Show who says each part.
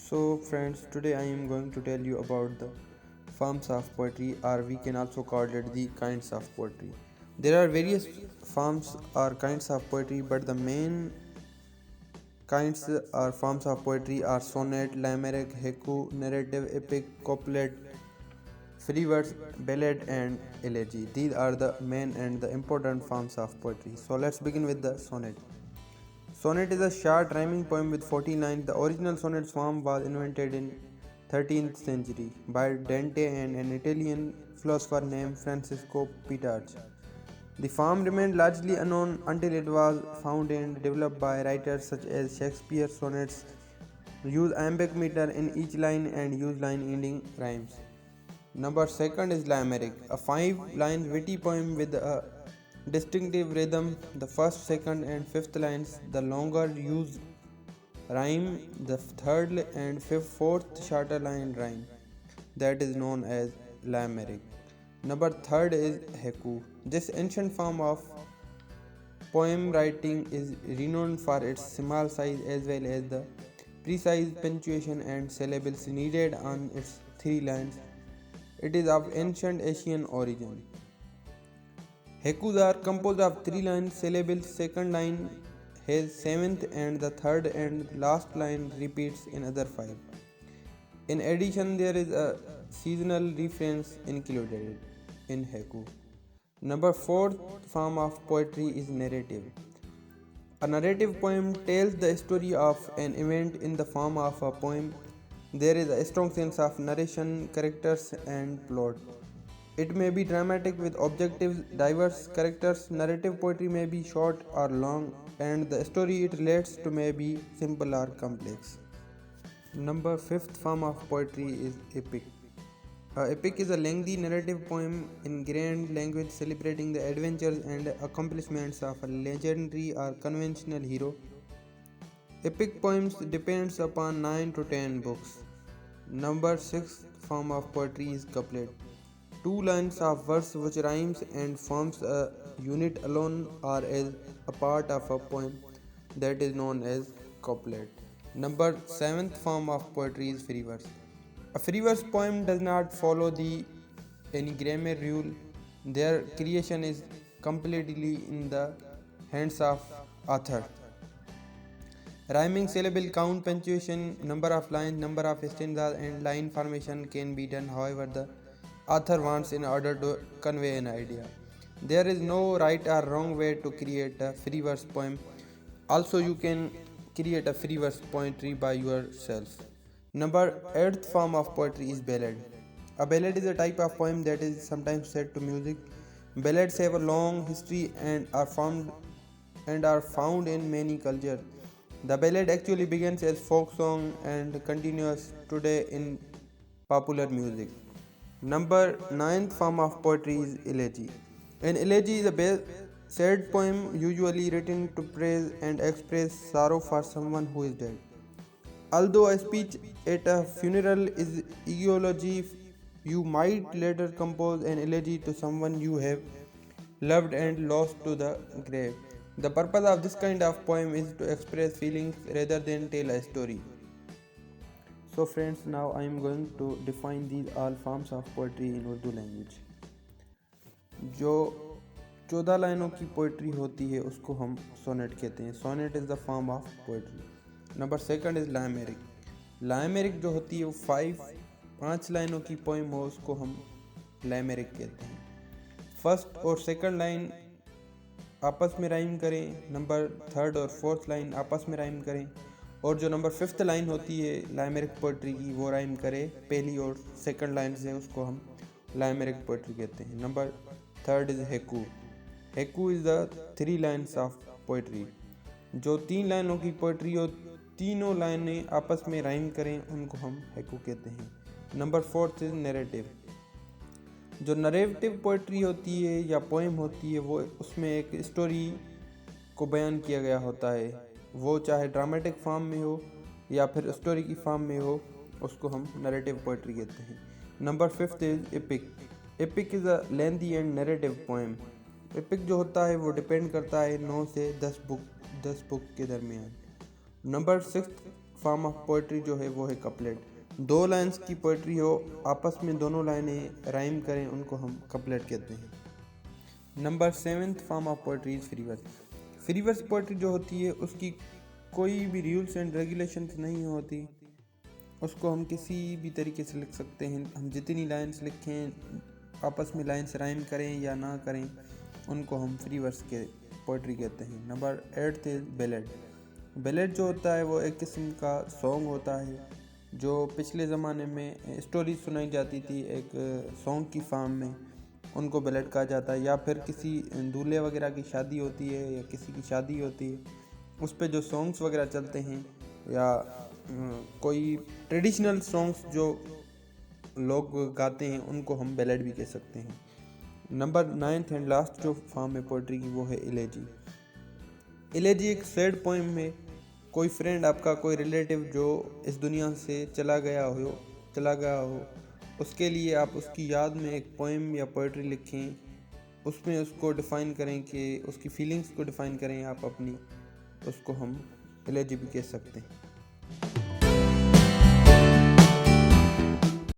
Speaker 1: So, friends, today I am going to tell you about the forms of poetry, or we can also call it the kinds of poetry. There are various forms or kinds of poetry, but the main kinds or forms of poetry are sonnet, limerick, haiku, narrative, epic, couplet, free verse, ballad, and elegy. These are the main and the important forms of poetry. So, let's begin with the sonnet. Sonnet is a short rhyming poem with 14 lines. The original sonnet form was invented in 13th century by Dante and an Italian philosopher named Francisco Petrarch. The form remained largely unknown until it was found and developed by writers such as Shakespeare. Sonnets use iambic meter in each line and use line ending rhymes. Number second is Limerick, a 5 line witty poem with a distinctive rhythm. The first, second, and fifth lines, the longer use rhyme, the third and fourth shorter line rhyme. That is known as Limerick. Number third is Haiku. This ancient form of poem writing is renowned for its small size as well as the precise punctuation and syllables needed on its 3 lines. It is of ancient Asian origin. Haikus are composed of 3 lines, syllables, second line has seventh and the third and last line repeats in other 5. In addition, there is a seasonal reference included in haiku. Number 4th form of poetry is narrative. A narrative poem tells the story of an event in the form of a poem. There is a strong sense of narration, characters, and plot. It may be dramatic with objectives, diverse characters. Narrative poetry may be short or long, and the story it relates to may be simple or complex. Number fifth form of poetry is epic. Epic is a lengthy narrative poem in grand language celebrating the adventures and accomplishments of a legendary or conventional hero. Epic poems depends upon 9 to 10 books. Number 6 form of poetry is couplet. 2 lines of verse which rhymes and forms a unit alone or as a part of a poem, that is known as couplet. Number 7th form of poetry is free verse. A free verse poem does not follow any grammar rule. Their creation is completely in the hands of author. Rhyming, syllable count, punctuation, number of lines, number of stanzas, and line formation can be done however the author wants in order to convey an idea. There is no right or wrong way to create a free verse poem. Also, you can create a free verse poetry by yourself. Number 8th form of poetry is ballad. A ballad is a type of poem that is sometimes set to music. Ballads have a long history and are found in many cultures. The ballad actually begins as folk song and continues today in popular music. Number 9th form of poetry is elegy. An elegy is a sad poem usually written to praise and express sorrow for someone who is dead. Although a speech at a funeral is eulogy, you might later compose an elegy to someone you have loved and lost to the grave. The purpose of this kind of poem is to express feelings rather than tell a story. So friends, now I am going to define these all forms of poetry in Urdu language. जो 14 लाइनों की poetry होती है उसको हम sonnet कहते हैं. Sonnet is the form of poetry. Number second is limerick. Limerick जो होती है वो 5 लाइनों की पोइम हो उसको हम लाइमेरिक कहते हैं. फर्स्ट और सेकंड लाइन आपस में राइम करें, नंबर थर्ड और फोर्थ लाइन आपस में राइम करें, और जो नंबर फिफ्थ लाइन होती है लाइमेरिक पोइट्री की वो राइम करे पहली और सेकंड लाइन से, उसको हम लाइमेरिक पोइट्री कहते हैं. Number third is haiku. Haiku is the 3 lines of poetry. जो 3 लाइनों की पोइट्री हो, तीनों लाइनें आपस में राइम करें, उनको हम हैकू कहते हैं. Number fourth is narrative. जो नरेटिव पोइट्री होती है या पोइम होती है वो उसमें एक स्टोरी को बयान किया गया होता है, वो चाहे ड्रामेटिक फॉर्म में हो या फिर स्टोरी की फॉर्म में हो, उसको हम नरेटिव पोइट्री कहते हैं. Number fifth is epic. Epic is a lengthy and narrative poem. Epic जो होता है वो डिपेंड करता है 9 से 10 बुक के दरमियान. Number six form of poetry जो है वो है कपलेट। 2 लाइन्स की पोइट्री हो, आपस में दोनों लाइनें राइम करें, उनको हम कपलेट कहते हैं। Number 7th form of poetry is free verse. Free verse poetry जो होती है उसकी कोई भी रूल्स एंड रेगुलेशंस नहीं होती, उसको हम किसी भी तरीके से लिख सकते हैं। हम जितनी लाइन्स लिखें, आपस में लाइन्स राइम करें या ना करें, उनको हम फ्री वर्स के पोइट्री कहते हैं। Number 8 is ballad. बैलेड जो होता है वो एक किस्म का सॉन्ग होता है जो पिछले ज़माने में स्टोरी सुनाई जाती थी एक सॉन्ग की फॉर्म में, उनको बैलेड कहा जाता है। या फिर किसी दूल्हे वगैरह की शादी होती है या किसी की शादी होती है, उस पे जो सॉन्ग्स वगैरह चलते हैं या कोई ट्रेडिशनल सॉन्ग्स जो लोग गाते हैं, उनको हम बैलेड भी कह सकते हैं। नंबर 9th एंड लास्ट जो फॉर्म है पोइट्री की वो है इलेजी। इलेजी एक सैड पोइम है। कोई फ्रेंड आपका, कोई रिलेटिव जो इस दुनिया से चला गया हो, उसके लिए आप उसकी याद में एक पोइम या पोइट्री लिखें, उसमें उसको डिफ़ाइन करें कि उसकी फीलिंग्स को डिफ़ाइन करें आप अपनी, उसको हम इलेजी भी कह सकते हैं।